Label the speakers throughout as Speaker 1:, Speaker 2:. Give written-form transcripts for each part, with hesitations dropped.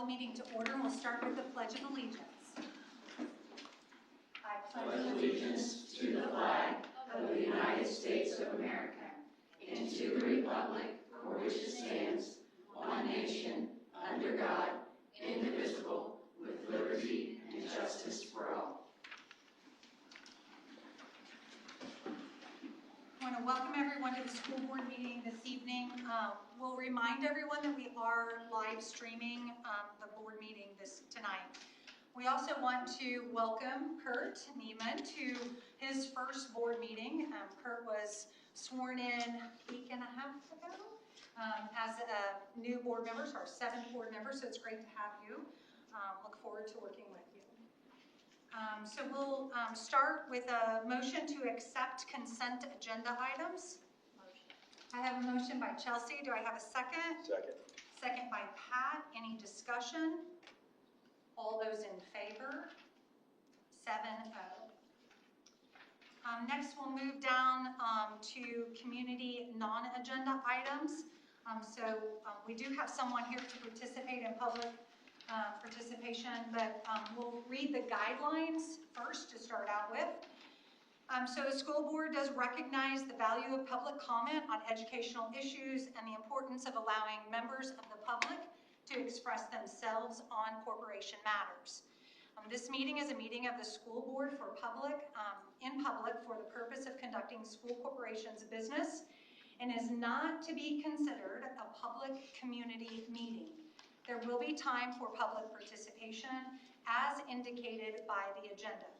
Speaker 1: the meeting to order, and we'll start with the Pledge of Allegiance. I
Speaker 2: pledge allegiance to the flag of the United States of America and to the republic for which it stands, one nation, under God, indivisible, with liberty and justice for all.
Speaker 1: I want to welcome everyone to the school board meeting this evening. We'll remind everyone that we are live streaming the board meeting tonight. We also want to welcome Kurt Neiman to his first board meeting. Kurt was sworn in a week and a half ago as a new board member, so our seventh board member, so it's great to have you. Look forward to working with you. So we'll start with a motion to accept consent agenda items. Motion. I have a motion by Chelsea. Do I have a second?
Speaker 3: Second.
Speaker 1: Second by Pat. Any discussion? All those in favor? 7-0. Next, we'll move down to community non-agenda items. We do have someone here to participate in public participation, but we'll read the guidelines first to start out with. So the school board does recognize the value of public comment on educational issues and the importance of allowing members of the public to express themselves on corporation matters. This meeting is a meeting of the school board for in public for the purpose of conducting school corporation's business and is not to be considered a public community meeting. There will be time for public participation as indicated by the agenda.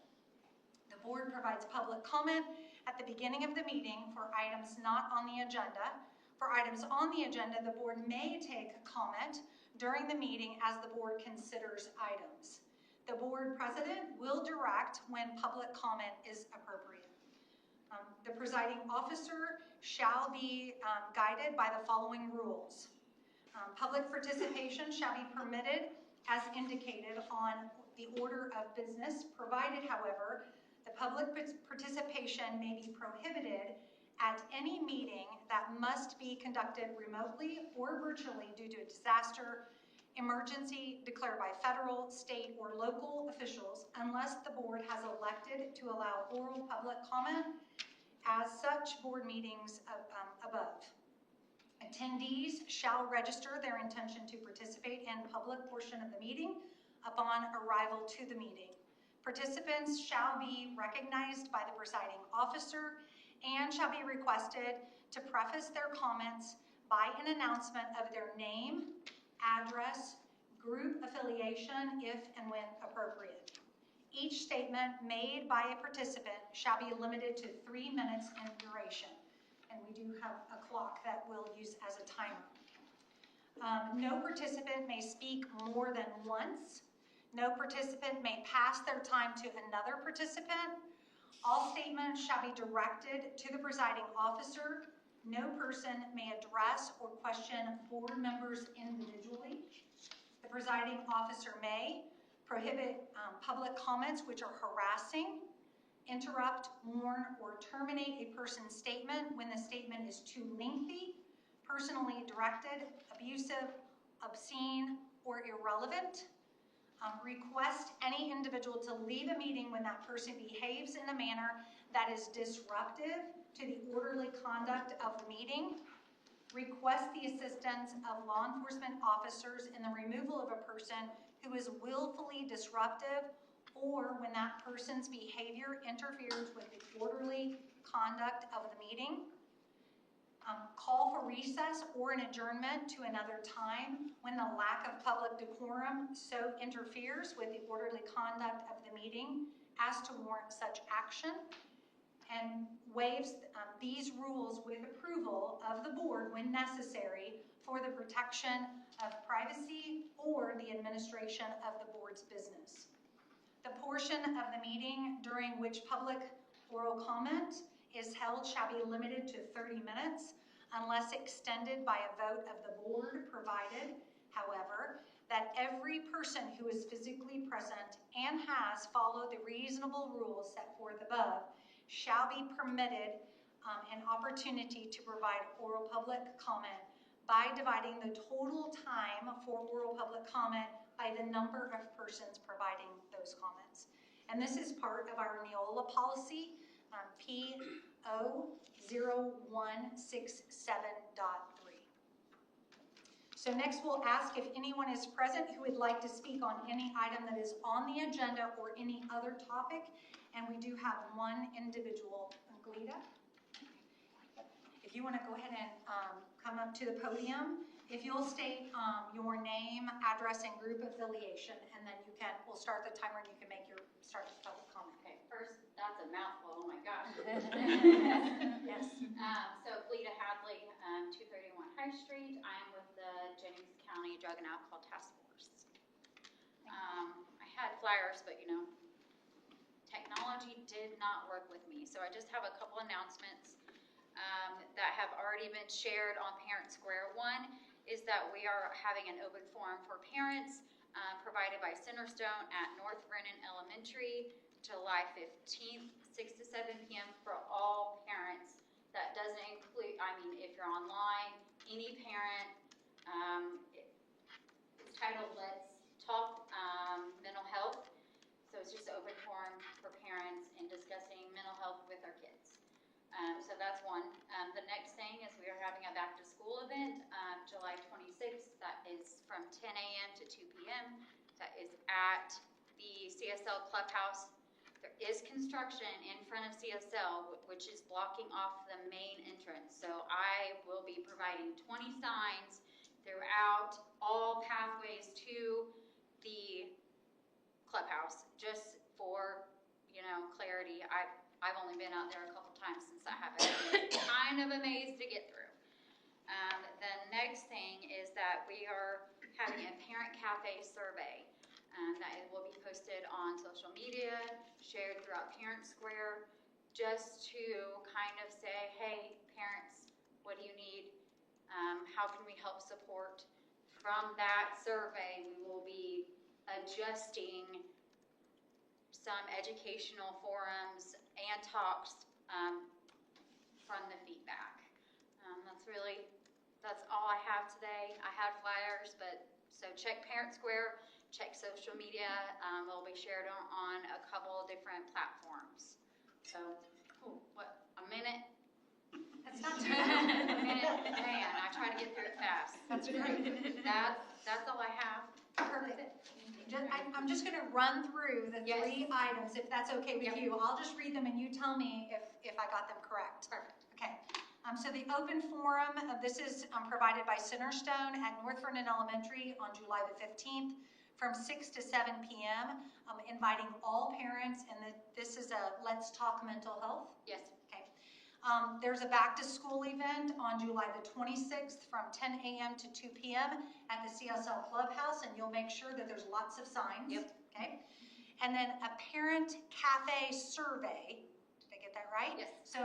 Speaker 1: The board provides public comment at the beginning of the meeting for items not on the agenda. For items on the agenda, the board may take comment during the meeting as the board considers items. The board president will direct when public comment is appropriate. The presiding officer shall be guided by the following rules. Public participation shall be permitted as indicated on the order of business, provided, however, the public participation may be prohibited at any meeting that must be conducted remotely or virtually due to a disaster, emergency declared by federal, state, or local officials, unless the board has elected to allow oral public comment as such board meetings above. Attendees shall register their intention to participate in public portion of the meeting upon arrival to the meeting. Participants shall be recognized by the presiding officer and shall be requested to preface their comments by an announcement of their name, address, group affiliation, if and when appropriate. Each statement made by a participant shall be limited to 3 minutes in duration. And we do have a clock that we'll use as a timer. No participant may speak more than once. No participant may pass their time to another participant. All statements shall be directed to the presiding officer. No person may address or question board members individually. The presiding officer may prohibit public comments which are harassing, interrupt, warn, or terminate a person's statement when the statement is too lengthy, personally directed, abusive, obscene, or irrelevant. Request any individual to leave a meeting when that person behaves in a manner that is disruptive to the orderly conduct of the meeting. Request the assistance of law enforcement officers in the removal of a person who is willfully disruptive or when that person's behavior interferes with the orderly conduct of the meeting. Call for recess or an adjournment to another time when the lack of public decorum so interferes with the orderly conduct of the meeting as to warrant such action, and waives these rules with approval of the board when necessary for the protection of privacy or the administration of the board's business. The portion of the meeting during which public oral comment is held shall be limited to 30 minutes unless extended by a vote of the board, provided, however, that every person who is physically present and has followed the reasonable rules set forth above shall be permitted an opportunity to provide oral public comment by dividing the total time for oral public comment by the number of persons providing those comments. And this is part of our Neola policy, P00167.3. So next we'll ask if anyone is present who would like to speak on any item that is on the agenda or any other topic. And we do have one individual, Glita. If you want to go ahead and come up to the podium, if you'll state your name, address, and group affiliation, and then we'll start the timer and you can start the public comment.
Speaker 3: Okay, first, that's a mouthful, oh my gosh.
Speaker 1: Yes.
Speaker 3: So Glita Hadley, 231 High Street. I am with the Jennings County Drug and Alcohol Task Force. I had flyers, but technology did not work with me. So I just have a couple announcements that have already been shared on Parent Square. One is that we are having an open forum for parents provided by Centerstone at North Vernon Elementary, July 15th, 6 to 7 p.m. for all parents. That doesn't include, if you're online, any parent. It's titled Let's Talk Mental Health. So it's just an open forum for parents and discussing mental health with our kids. So that's one. The next thing is we are having a back to school event, July 26th. That is from 10 a.m. to 2 p.m. That is at the CSL Clubhouse. There is construction in front of CSL, which is blocking off the main entrance. So I will be providing 20 signs throughout all pathways to the clubhouse, just for clarity. I've only been out there a couple times since I have it. It's kind of a maze to get through. The next thing is that we are having a parent cafe survey that will be posted on social media, shared throughout Parent Square, just to kind of say, hey, parents, what do you need? How can we help support? From that survey, we will be adjusting some educational forums and talks from the feedback. That's all I have today. I had flyers, so check Parent Square, check social media. It'll be shared on a couple different platforms. So, a minute?
Speaker 1: That's not too bad.
Speaker 3: A minute, man, I try to get through it fast.
Speaker 1: That's great.
Speaker 3: That's all I have.
Speaker 1: Perfect. I'm just going to run through the three items, if that's okay with you. I'll just read them and you tell me if I got them correct.
Speaker 3: Perfect.
Speaker 1: Okay. So the open forum, this is provided by Centerstone at North Vernon Elementary on July the 15th from 6 to 7 p.m. Inviting all parents, and this is a Let's Talk Mental Health.
Speaker 3: Yes.
Speaker 1: Okay. There's a back to school event on July the 26th from 10 a.m. to 2 p.m. at the CSL Clubhouse, and you'll make sure that there's lots of signs.
Speaker 3: Yep.
Speaker 1: Okay. And then a parent cafe survey. Did I get that right?
Speaker 3: Yes.
Speaker 1: So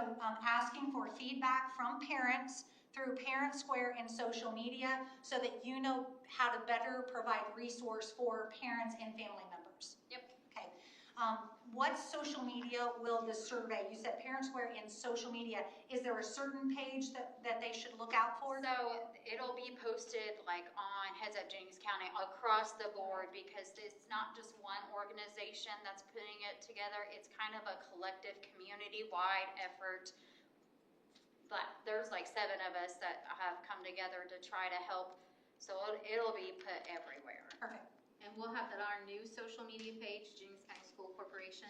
Speaker 1: asking for feedback from parents through Parent Square and social media so that you know how to better provide resource for parents and family members.
Speaker 3: Yep.
Speaker 1: Okay. What social media will the survey? You said Parent Square and social media. Is there a certain page that they should look out for?
Speaker 3: So it'll be posted on Heads Up Jennings County across the board, because it's not just one organization that's putting it together. It's kind of a collective community-wide effort. But there's 7 of us that have come together to try to help. So it'll be put everywhere.
Speaker 1: Perfect.
Speaker 4: And we'll have that on our new social media page, Jennings County School Corporation.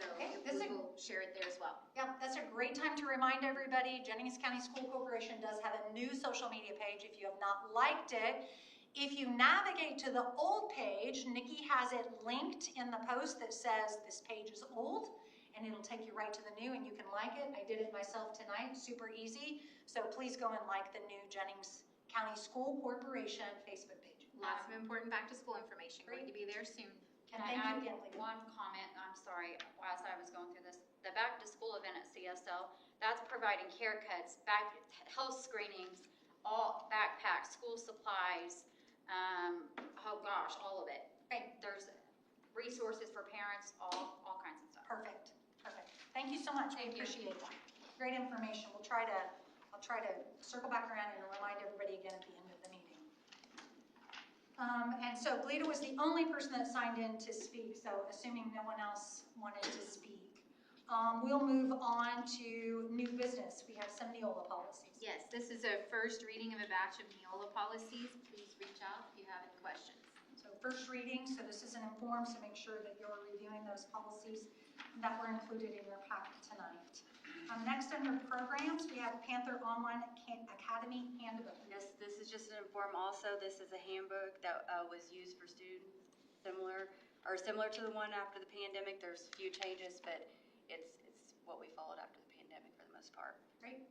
Speaker 4: So
Speaker 1: Okay,
Speaker 4: we will share it there as well.
Speaker 1: Yep, that's a great time to remind everybody, Jennings County School Corporation does have a new social media page if you have not liked it. If you navigate to the old page, Nikki has it linked in the post that says this page is old, and it'll take you right to the new, and you can like it. I did it myself tonight, super easy. So please go and like the new Jennings County School Corporation Facebook page.
Speaker 4: Lots of important back to school information. Going to be there soon.
Speaker 3: Can
Speaker 1: Thank
Speaker 3: I
Speaker 1: you
Speaker 3: add
Speaker 1: again, Lita.
Speaker 3: one comment? I'm sorry, as I was going through this. The back to school event at CSL, that's providing haircuts, health screenings, all backpacks, school supplies, all of it.
Speaker 1: Okay.
Speaker 3: There's resources for parents, all kinds of stuff.
Speaker 1: Perfect, perfect. Thank you so much.
Speaker 3: Thank
Speaker 1: We
Speaker 3: you.
Speaker 1: appreciate that. Great information. I'll try to circle back around and remind everybody again at the end of the meeting. And so Glita was the only person that signed in to speak, so assuming no one else wanted to speak. We'll move on to new business. We have some Neola policies.
Speaker 4: Yes, this is a first reading of a batch of Neola policies. Please reach out if you have any questions.
Speaker 1: So first reading, so this is an inform, so make sure that you're reviewing those policies that were included in your packet tonight. Next under programs, we have Panther Online Academy Handbook.
Speaker 5: Yes, this is just an inform also. This is a handbook that was used for students similar to the one after the pandemic. There's a few changes, but it's what we followed after the pandemic for the most part.
Speaker 1: Great.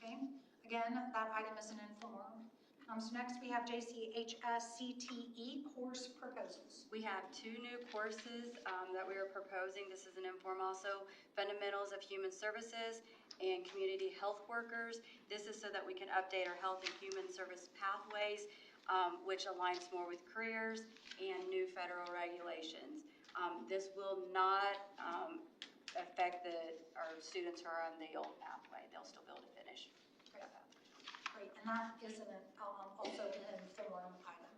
Speaker 1: Okay, again, that item is an inform. So next we have JCHS CTE course proposals.
Speaker 5: We have 2 new courses that we are proposing. This is an inform also, Fundamentals of Human Services and Community Health Workers. This is so that we can update our health and human service pathways, which aligns more with careers and new federal regulations. This will not affect our students who are on the old pathway. They'll still be able to finish.
Speaker 1: Great, and that is also an inform item.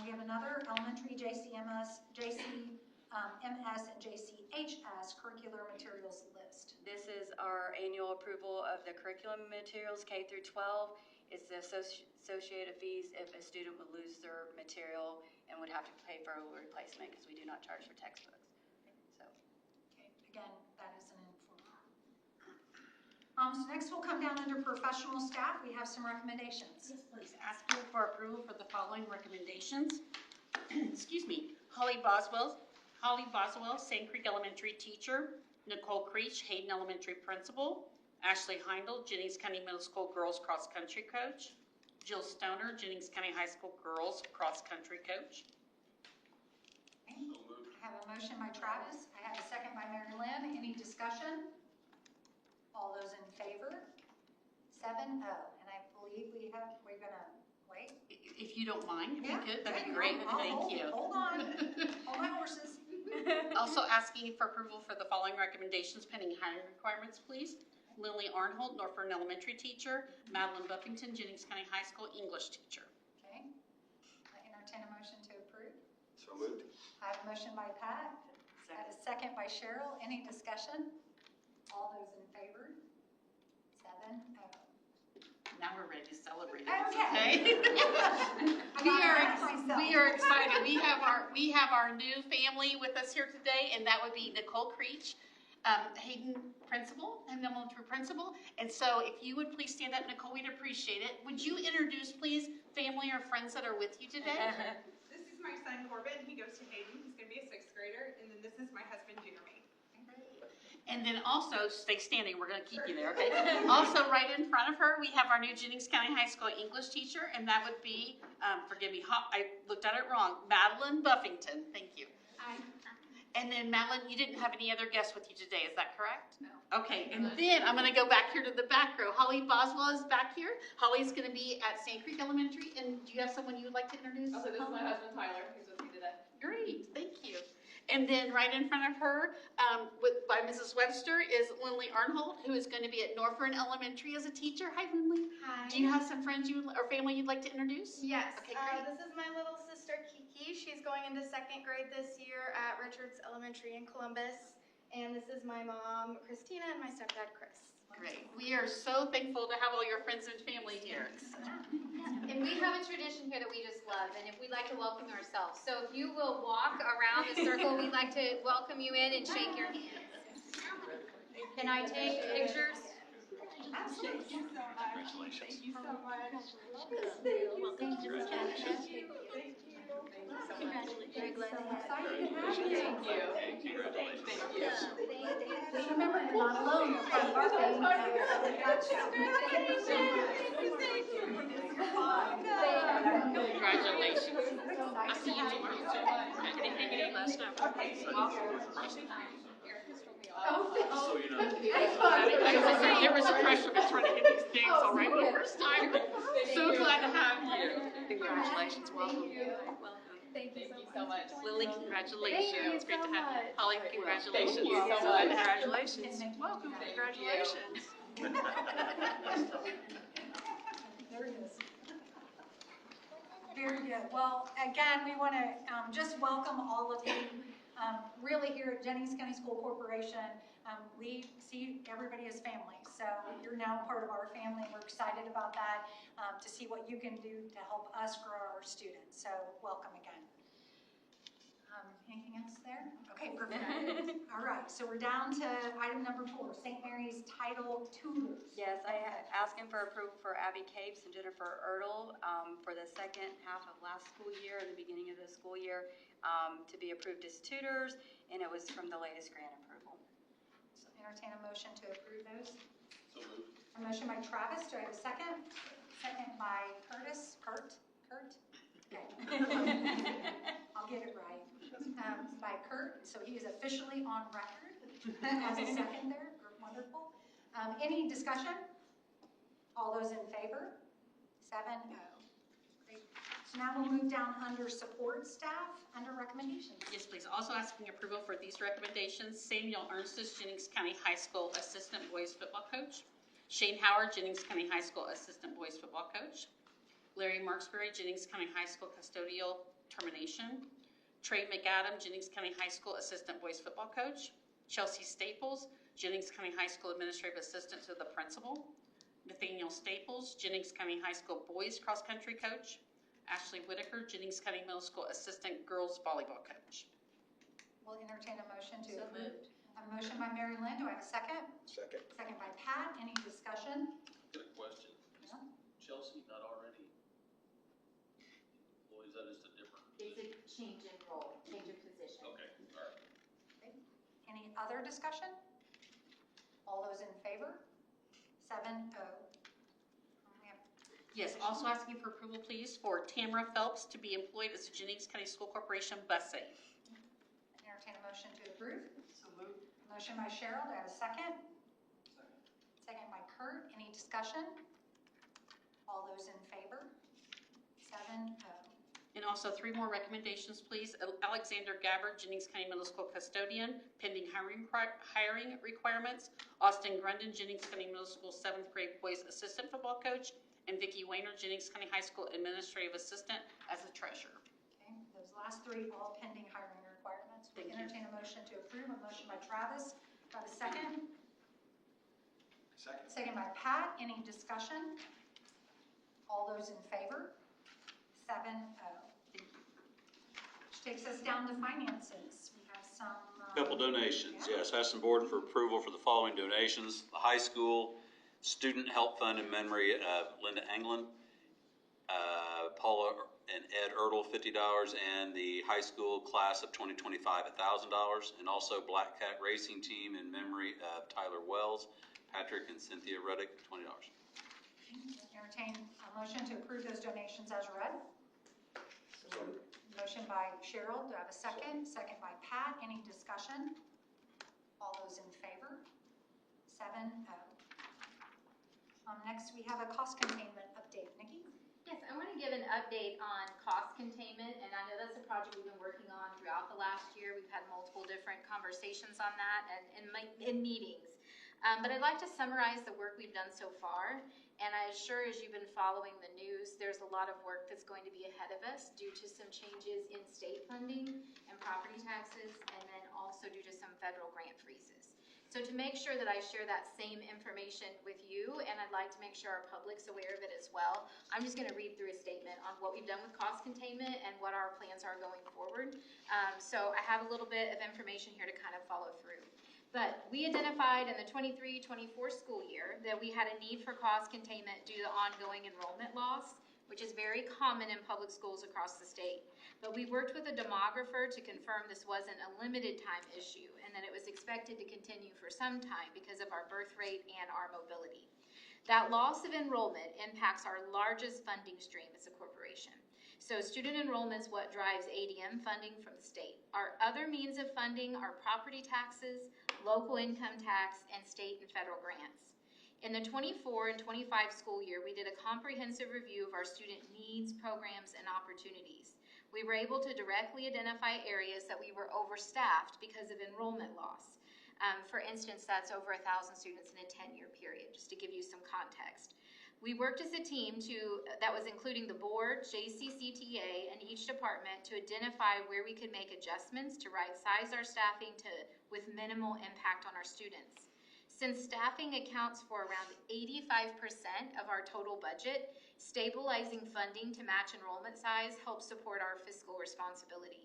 Speaker 1: We have another elementary JCMS, JCMS, and JCHS curricular materials list.
Speaker 5: This is our annual approval of the curriculum materials K through 12. It's the associated fees if a student would lose their material and would have to pay for a replacement because we do not charge for textbooks. So.
Speaker 1: Okay, again, that is an inform. So next we'll come down under professional staff. We have some recommendations.
Speaker 6: Yes, please. Asking for approval for the following recommendations. Excuse me. Holly Boswell, Sand Creek Elementary teacher. Nicole Creech, Hayden Elementary principal. Ashley Heindel, Jennings County Middle School girls cross country coach. Jill Stoner, Jennings County High School girls cross country coach.
Speaker 1: Okay. I have a motion by Travis. I have a second by Mary Lynn. Any discussion? All those in favor? 7-0. And I believe we're gonna wait.
Speaker 6: If you don't mind, if
Speaker 1: Yeah,
Speaker 6: you could, that'd be
Speaker 1: yeah,
Speaker 6: great.
Speaker 1: hold
Speaker 6: Thank you.
Speaker 1: Hold on. Hold my horses.
Speaker 6: Also asking for approval for the following recommendations pending hiring requirements, please. Lily Arnholt, Northern Elementary teacher. Madeline Buffington, Jennings County High School English teacher.
Speaker 1: Okay. I entertain a motion to approve.
Speaker 7: So moved.
Speaker 1: I have a motion by Pat. I have a second by Cheryl. Any discussion? All those in favor? 7-0.
Speaker 6: Now we're ready to celebrate.
Speaker 1: Okay.
Speaker 6: We are excited. We have our new family with us here today, and that would be Nicole Creech, Hayden principal and elementary principal. And so if you would please stand up, Nicole, we'd appreciate it. Would you introduce, please, family or friends that are with you today?
Speaker 8: This is my son Corbin. He goes to Hayden. He's going to be a 6th grader. And then this is my husband Jeremy.
Speaker 6: And then also, stay standing, we're gonna keep you there, okay? Also, right in front of her, we have our new Jennings County High School English teacher, and that would be, forgive me, I looked at it wrong, Madeline Buffington, thank you.
Speaker 8: Hi.
Speaker 6: And then Madeline, you didn't have any other guests with you today, is that correct? No. Okay, and then I'm gonna go back here to the back row. Holly Boswell is back here. Holly's gonna be at Sand Creek Elementary, and do you have someone you would like to introduce?
Speaker 8: Also, this is my husband Tyler. He's with me today.
Speaker 6: Great, thank you. And then right in front of her, by Mrs. Webster, is Lindley Arnholt, who is going to be at Northern Elementary as a teacher. Hi, Lindley.
Speaker 9: Hi.
Speaker 6: Do you have some friends or family you'd like to introduce?
Speaker 9: Yes.
Speaker 6: Okay, great.
Speaker 9: This is my little sister Kiki. She's going into 2nd grade this year at Richards Elementary in Columbus. And this is my mom, Christina, and my stepdad, Chris.
Speaker 6: Great. We are so thankful to have all your friends and family here.
Speaker 4: And we have a tradition here that we just love, and if we'd like to welcome ourselves. So if you will walk around the circle, we'd like to welcome you in and shake your hands. Can I take pictures?
Speaker 1: Absolutely.
Speaker 8: Thank you so much.
Speaker 7: Congratulations.
Speaker 8: Thank you so much.
Speaker 4: Thank you.
Speaker 8: Thank you.
Speaker 4: Congratulations. Very glad to have
Speaker 1: Excited to have you.
Speaker 8: Thank you.
Speaker 7: Congratulations.
Speaker 8: Thank you.
Speaker 1: Just remember, you're not alone. You're part of our family.
Speaker 6: Congratulations. I'll see you tomorrow. Anything you need, let us know.
Speaker 7: So you know.
Speaker 6: I was saying, there was a pressure of trying to get these things all right the first time. So glad to have you. Congratulations, welcome.
Speaker 9: Thank you
Speaker 8: so much.
Speaker 6: Lily, congratulations.
Speaker 9: Thank you
Speaker 6: Great to
Speaker 9: so
Speaker 6: have you.
Speaker 9: much.
Speaker 6: Holly, congratulations.
Speaker 8: Thank you so much.
Speaker 6: Congratulations. Welcome.
Speaker 8: Thank you.
Speaker 6: Congratulations.
Speaker 1: There it is. Very good. Well, again, we want to just welcome all of you. Really here at Jennings County School Corporation, we see everybody as family. So you're now part of our family. We're excited about that, to see what you can do to help us grow our students. So welcome again. Anything else there? Okay, perfect. All right, so we're down to item number 4, St. Mary's Title Tutors.
Speaker 5: Yes, I asking for approval for Abby Capes and Jennifer Ertl for the second half of last school year and the beginning of the school year to be approved as tutors, and it was from the latest grant approval.
Speaker 1: So entertain a motion to approve those.
Speaker 7: So moved.
Speaker 1: A motion by Travis, do I have a second? Second by Curtis. Kurt? Okay. I'll get it right. By Kurt, so he is officially on record as a second there. Wonderful. Any discussion? All those in favor? 7-0. Great. So now we'll move down under support staff, under recommendations.
Speaker 6: Yes, please. Also asking approval for these recommendations. Samuel Ernstis, Jennings County High School Assistant Boys Football Coach. Shane Howard, Jennings County High School Assistant Boys Football Coach. Larry Marksbury, Jennings County High School Custodial Termination. Trey McAdam, Jennings County High School Assistant Boys Football Coach. Chelsea Staples, Jennings County High School Administrative Assistant to the Principal. Nathaniel Staples, Jennings County High School Boys Cross Country Coach. Ashley Whitaker, Jennings County Middle School Assistant Girls Volleyball Coach.
Speaker 1: We'll entertain a motion to
Speaker 3: So
Speaker 1: approve.
Speaker 3: moved.
Speaker 1: A motion by Mary Lynn, do I have a second?
Speaker 7: Second.
Speaker 1: Second by Pat, any discussion?
Speaker 7: Good question.
Speaker 1: Yeah.
Speaker 7: Chelsea not already employed, is that just a different?
Speaker 3: It's a change in role, change of position.
Speaker 7: Okay, all right.
Speaker 1: Any other discussion? All those in favor? 7-0. We have
Speaker 6: Yes, also asking for approval, please, for Tamara Phelps to be employed as the Jennings County School Corporation Bus Safe.
Speaker 1: entertain a motion to approve.
Speaker 7: So moved.
Speaker 1: Motion by Cheryl, do I have a second? Second by Kurt, any discussion? All those in favor? 7-0.
Speaker 6: And also 3 more recommendations, please. Alexander Gabbard, Jennings County Middle School Custodian, pending hiring requirements. Austin Grundon, Jennings County Middle School 7th grade Boys Assistant Football Coach. And Vicki Weiner, Jennings County High School Administrative Assistant as a treasurer.
Speaker 1: Okay, those last 3 all pending hiring requirements. We
Speaker 6: Thank you.
Speaker 1: entertain a motion to approve. A motion by Travis, do I have a second?
Speaker 7: Second.
Speaker 1: Second by Pat, any discussion? All those in favor? 7-0. Which takes us down to finances. We have some.
Speaker 10: Couple donations,
Speaker 1: yeah.
Speaker 10: yes. Asking board for approval for the following donations. The high school Student Help Fund in memory of Linda Anglin, Paula and Ed Ertl, $50, and the high school class of 2025, $1,000. And also Black Cat Racing Team in memory of Tyler Wells, Patrick and Cynthia Ruddick, $20.
Speaker 1: Entertain a motion to approve those donations as read. Motion by Cheryl, do I have a second? Second by Pat, any discussion? All those in favor? 7-0. Next, we have a cost containment update. Nikki?
Speaker 4: Yes, I want to give an update on cost containment, and I know that's a project we've been working on throughout the last year. We've had multiple different conversations on that and in meetings. But I'd like to summarize the work we've done so far. And I assure, as you've been following the news, there's a lot of work that's going to be ahead of us due to some changes in state funding and property taxes, and then also due to some federal grant freezes. So to make sure that I share that same information with you, and I'd like to make sure our public's aware of it as well, I'm just going to read through a statement on what we've done with cost containment and what our plans are going forward. So I have a little bit of information here to kind of follow through. But we identified in the 23-24 school year that we had a need for cost containment due to ongoing enrollment loss, which is very common in public schools across the state. But we worked with a demographer to confirm this wasn't a limited time issue and that it was expected to continue for some time because of our birth rate and our mobility. That loss of enrollment impacts our largest funding stream as a corporation. So student enrollment is what drives ADM funding from the state. Our other means of funding are property taxes, local income tax, and state and federal grants. In the 24 and 25 school year, we did a comprehensive review of our student needs, programs, and opportunities. We were able to directly identify areas that we were overstaffed because of enrollment loss. For instance, that's over 1,000 students in a 10-year period, just to give you some context. We worked as a team that was including the board, JCCTA, and each department to identify where we could make adjustments to right-size our staffing with minimal impact on our students. Since staffing accounts for around 85% of our total budget, stabilizing funding to match enrollment size helps support our fiscal responsibility.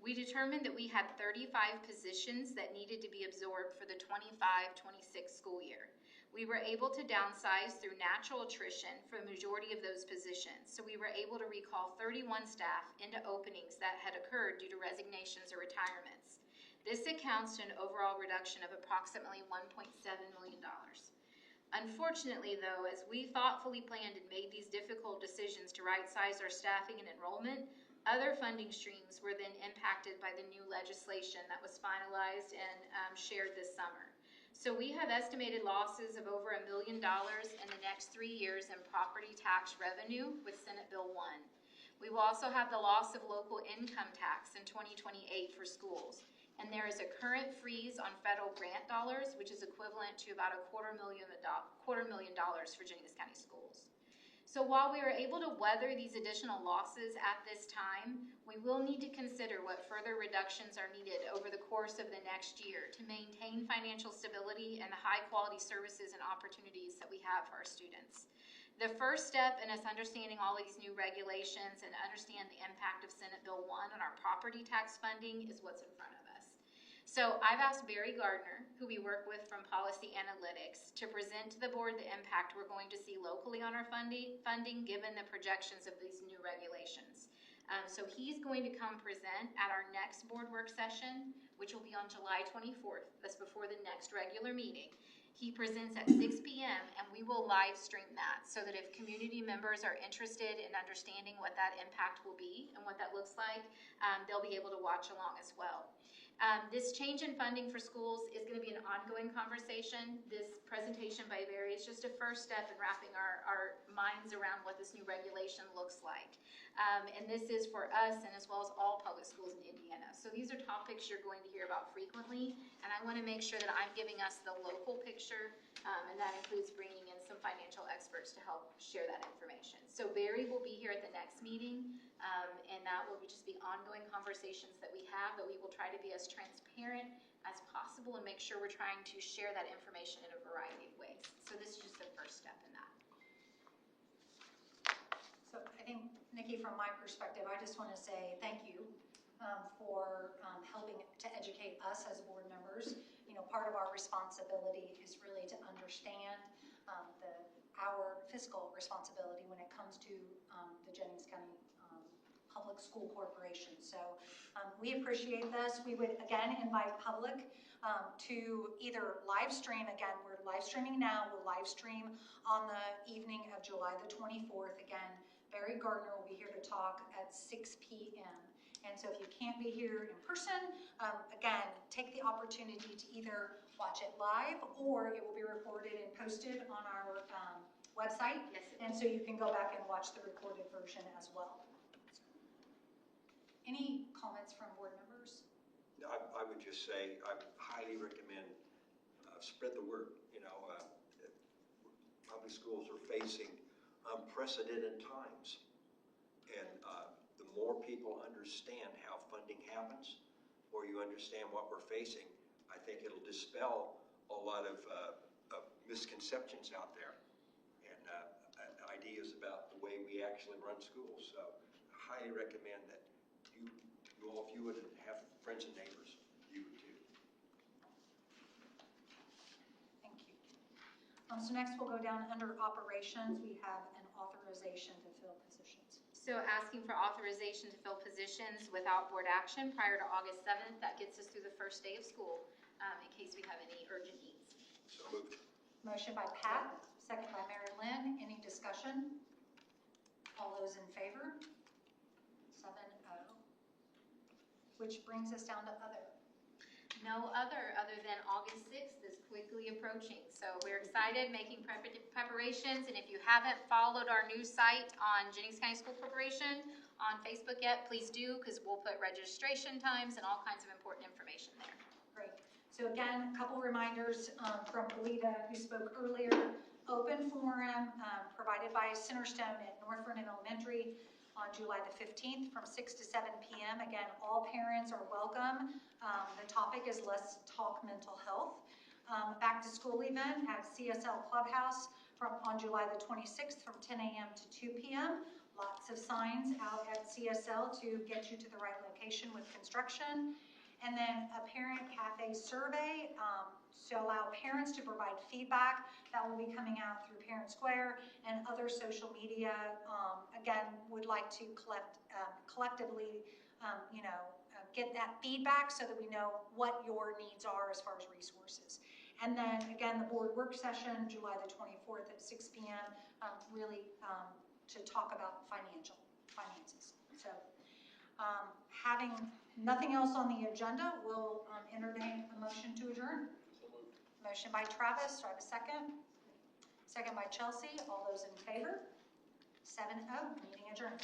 Speaker 4: We determined that we had 35 positions that needed to be absorbed for the 25-26 school year. We were able to downsize through natural attrition for a majority of those positions, so we were able to recall 31 staff into openings that had occurred due to resignations or retirements. This accounts to an overall reduction of approximately $1.7 million. Unfortunately, though, as we thoughtfully planned and made these difficult decisions to right-size our staffing and enrollment, other funding streams were then impacted by the new legislation that was finalized and shared this summer. So we have estimated losses of over $1 million in the next 3 years in property tax revenue with Senate Bill 1. We will also have the loss of local income tax in 2028 for schools. And there is a current freeze on federal grant dollars, which is equivalent to about $250,000 for Jennings County schools. So while we are able to weather these additional losses at this time, we will need to consider what further reductions are needed over the course of the next year to maintain financial stability and the high-quality services and opportunities that we have for our students. The first step in us understanding all of these new regulations and understand the impact of Senate Bill 1 on our property tax funding is what's in front of us. So I've asked Barry Gardner, who we work with from Policy Analytics, to present to the board the impact we're going to see locally on our funding given the projections of these new regulations. So he's going to come present at our next board work session, which will be on July 24th. That's before the next regular meeting. He presents at 6 p.m. and we will live stream that so that if community members are interested in understanding what that impact will be and what that looks like, they'll be able to watch along as well. This change in funding for schools is going to be an ongoing conversation. This presentation by Barry is just a first step in wrapping our minds around what this new regulation looks like. And this is for us and as well as all public schools in Indiana. So these are topics you're going to hear about frequently, and I want to make sure that I'm giving us the local picture, and that includes bringing in some financial experts to help share that information. So Barry will be here at the next meeting, and that will just be ongoing conversations that we have, but we will try to be as transparent as possible and make sure we're trying to share that information in a variety of ways. So this is just the first step in that.
Speaker 1: So I think, Nikki, from my perspective, I just want to say thank you for helping to educate us as board members. You know, part of our responsibility is really to understand our fiscal responsibility when it comes to the Jennings County Public School Corporation. So we appreciate this. We would again invite public to either live stream. Again, we're live streaming now. We'll live stream on the evening of July the 24th. Again, Barry Gardner will be here to talk at 6 p.m. And so if you can't be here in person, again, take the opportunity to either watch it live or it will be recorded and posted on our website.
Speaker 4: Yes.
Speaker 1: And so you can go back and watch the recorded version as well. Any comments from board members?
Speaker 11: I would just say I would highly recommend spread the word. You know, public schools are facing unprecedented times, and the more people understand how funding happens, or you understand what we're facing, I think it'll dispel a lot of misconceptions out there and ideas about the way we actually run schools. So I highly recommend that you all, if you would have friends and neighbors, you would too.
Speaker 1: Thank you. So next we'll go down under operations. We have an authorization to fill positions.
Speaker 4: So asking for authorization to fill positions without board action prior to August 7th, that gets us through the first day of school in case we have any urgent needs.
Speaker 11: So moved.
Speaker 1: Motion by Pat, second by Mary Lynn. Any discussion? All those in favor? 7-0. Which brings us down to other.
Speaker 4: No other than August 6th is quickly approaching. So we're excited, making preparations, and if you haven't followed our new site on Jennings County School Corporation on Facebook yet, please do, because we'll put registration times and all kinds of important information there.
Speaker 1: Great. So again, a couple reminders from Alita, who spoke earlier. Open forum, providing provided by Centerstone at North Vernon Elementary on July the 15th from 6 to 7 p.m. Again, all parents are welcome. The topic is Let's Talk Mental Health. Back to school event at CSL Clubhouse on July the 26th from 10 a.m. to 2 p.m. Lots of signs out at CSL to get you to the right location with construction. And then a parent cafe survey to allow parents to provide feedback that will be coming out through Parent Square and other social media. Again, would like to collectively, get that feedback so that we know what your needs are as far as resources. And then again, the board work session, July the 24th at 6 p.m., really to talk about finances. So having nothing else on the agenda, we'll entertain a motion to adjourn. Motion by Travis, do I have a second? Second by Chelsea. All those in favor? 7-0, meeting adjourned.